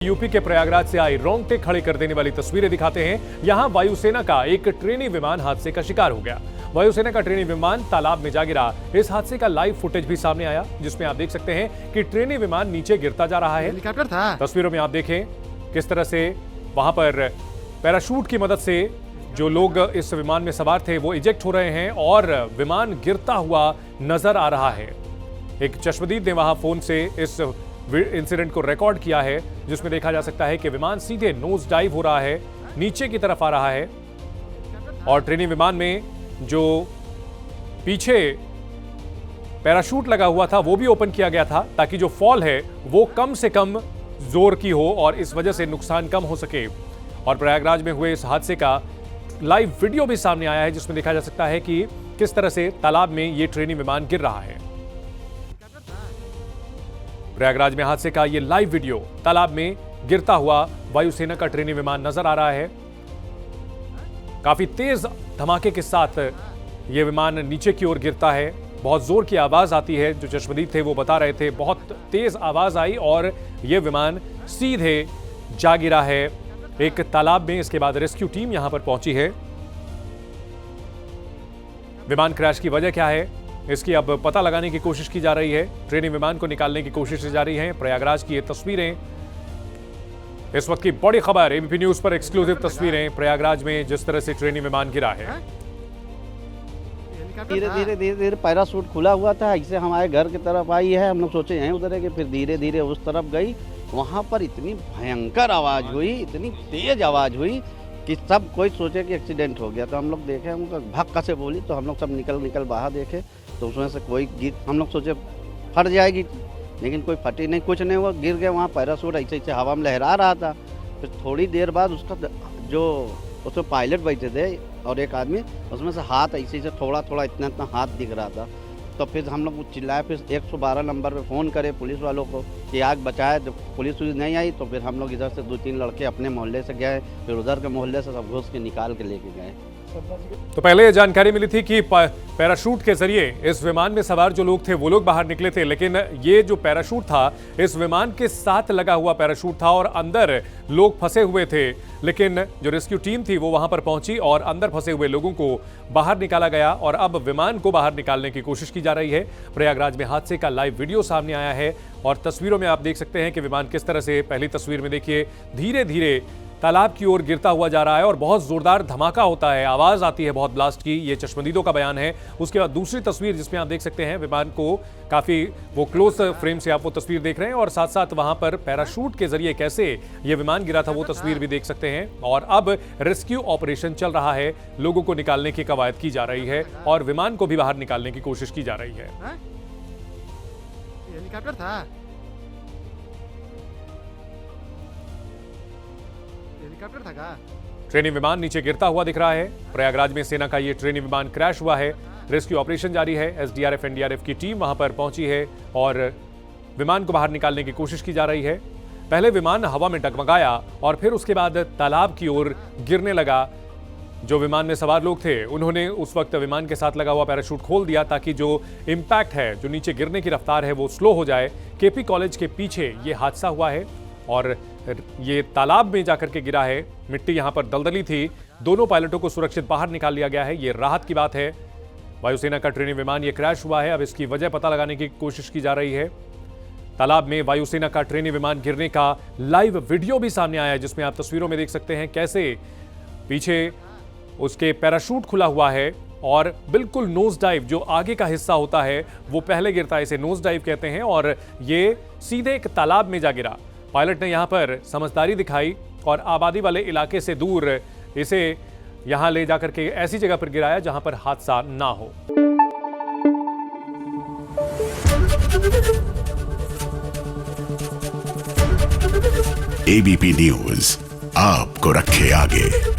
UP के प्रयागराज से आई रोंगटे खड़े कर देने वाली तस्वीरें दिखाते हैं। यहां वायुसेना का एक ट्रेनी विमान हादसे का शिकार हो गया। वायुसेना का ट्रेनी विमान तालाब में जा गिरा। इस हादसे का लाइव फुटेज भी सामने आया, जिसमें आप देख सकते हैं कि ट्रेनी विमान नीचे गिरता जा रहा है। हेलीकॉप्टर था। तस्वीरों में आप देखें किस तरह से वहां पर पैराशूट की मदद से जो लोग इस विमान में सवार थे वो इजेक्ट हो रहे हैं और विमान गिरता हुआ नजर आ रहा है। एक चश्मदीद ने वहां फोन से इस इंसिडेंट को रिकॉर्ड किया है, जिसमें देखा जा सकता है कि विमान सीधे नोज डाइव हो रहा है, नीचे की तरफ आ रहा है और ट्रेनी विमान में जो पीछे पैराशूट लगा हुआ था वो भी ओपन किया गया था, ताकि जो फॉल है वो कम से कम जोर की हो और इस वजह से नुकसान कम हो सके। और प्रयागराज में हुए इस हादसे का लाइव वीडियो भी सामने आया है, जिसमें देखा जा सकता है कि किस तरह से तालाब में ये ट्रेनी विमान गिर रहा है। प्रयागराज में हादसे का ये लाइव वीडियो, तालाब में गिरता हुआ वायुसेना का ट्रेनी विमान नजर आ रहा है। काफी तेज धमाके के साथ ये विमान नीचे की ओर गिरता है। बहुत जोर की आवाज आती है, जो चश्मदीद थे वो बता रहे थे, बहुत तेज आवाज आई और ये विमान सीधे जा गिरा है एक तालाब में। इसके बाद रेस्क्यू टीम यहां पर पहुंची है। विमान क्रैश की वजह क्या है, इसकी अब पता लगाने की कोशिश की जा रही है। ट्रेनी विमान को निकालने की कोशिश जारी है। प्रयागराज की ये तस्वीरें, इस वक्त की बड़ी खबर, एबीपी न्यूज पर एक्सक्लूसिव तस्वीरें प्रयागराज में जिस तरह से ट्रेनी विमान गिरा है। धीरे धीरे पैराशूट खुला हुआ था, इससे हमारे घर की तरफ आई है। हम लोग सोचे यहीं उतरेंगे, फिर धीरे धीरे उस तरफ गई। वहाँ पर इतनी भयंकर आवाज़ हुई, इतनी तेज आवाज़ हुई कि सब कोई सोचे कि एक्सीडेंट हो गया। तो हम लोग देखे, हमको भक्का से बोली, तो हम लोग सब निकल बाहर देखे, तो उसमें से कोई हम लोग सोचे फट जाएगी, लेकिन कोई फटी नहीं, कुछ नहीं हुआ। गिर गया। वहाँ पैराशूट ऐसे ऐसे हवा में लहरा रहा था। फिर थोड़ी देर बाद उसका जो उसमें पायलट बैठे थे और एक आदमी, उसमें से हाथ ऐसे ऐसे थोड़ा थोड़ा इतना हाथ दिख रहा था। तो फिर हम लोग चिल्लाए, फिर 112 नंबर पे फ़ोन करे पुलिस वालों को कि आग बचाए। जब पुलिस नहीं आई तो फिर हम लोग इधर से 2-3 लड़के अपने मोहल्ले से गए, फिर उधर के मोहल्ले से सब घुस के निकाल के लेके गए। तो पहले ये जानकारी मिली थी कि पैराशूट के जरिए इस विमान में सवार जो लोग थे वो लोग बाहर निकले थे, लेकिन ये जो पैराशूट था इस विमान के साथ लगा हुआ पैराशूट था और अंदर लोग फंसे हुए थे। लेकिन जो रेस्क्यू टीम थी वो वहां पर पहुंची और अंदर फंसे हुए लोगों को बाहर निकाला गया और अब विमान को बाहर निकालने की कोशिश की जा रही है। प्रयागराज में हादसे का लाइव वीडियो सामने आया है और तस्वीरों में आप देख सकते हैं कि विमान किस तरह से, पहली तस्वीर में देखिए, धीरे धीरे तालाब की ओर गिरता हुआ जा रहा है और बहुत जोरदार धमाका होता है, आवाज आती है बहुत ब्लास्ट की। ये चश्मदीदों का बयान है। उसके बाद दूसरी तस्वीर जिसमें आप देख सकते हैं विमान को काफी वो क्लोज फ्रेम से आप वो तस्वीर देख रहे हैं और साथ साथ वहां पर पैराशूट के जरिए कैसे ये विमान गिरा था वो तस्वीर भी देख सकते हैं। और अब रेस्क्यू ऑपरेशन चल रहा है, लोगों को निकालने की कवायद की जा रही है और विमान को भी बाहर निकालने की कोशिश की जा रही है। हेलीकॉप्टर था। हेलीकॉप्टर था का? ट्रेनी विमान नीचे गिरता हुआ दिख रहा है। प्रयागराज में सेना का ये ट्रेनी विमान क्रैश हुआ है। रेस्क्यू ऑपरेशन जारी है। एसडीआरएफ एनडीआरएफ की टीम वहां पर पहुंची है और विमान को बाहर निकालने की कोशिश की जा रही है। पहले विमान हवा में डगमगाया और फिर उसके बाद तालाब की ओर गिरने लगा। जो विमान में सवार लोग थे उन्होंने उस वक्त विमान के साथ लगा हुआ पैराशूट खोल दिया ताकि जो इम्पैक्ट है, जो नीचे गिरने की रफ्तार है वो स्लो हो जाए। केपी कॉलेज के पीछे ये हादसा हुआ है और ये तालाब में जाकर के गिरा है। मिट्टी यहां पर दलदली थी। दोनों पायलटों को सुरक्षित बाहर निकाल लिया गया है। ये राहत की बात है। वायुसेना का ट्रेनी विमान ये क्रैश हुआ है। अब इसकी वजह पता लगाने की कोशिश की जा रही है। तालाब में वायुसेना का ट्रेनी विमान गिरने का लाइव वीडियो भी सामने आया है, जिसमें आप तस्वीरों में देख सकते हैं कैसे पीछे उसके पैराशूट खुला हुआ है और बिल्कुल नोज डाइव, जो आगे का हिस्सा होता है वो पहले गिरता है, इसे नोज डाइव कहते हैं और ये सीधे एक तालाब में जा गिरा। पायलट ने यहां पर समझदारी दिखाई और आबादी वाले इलाके से दूर इसे यहां ले जाकर के ऐसी जगह पर गिराया जहां पर हादसा ना हो। एबीपी न्यूज आपको रखे आगे।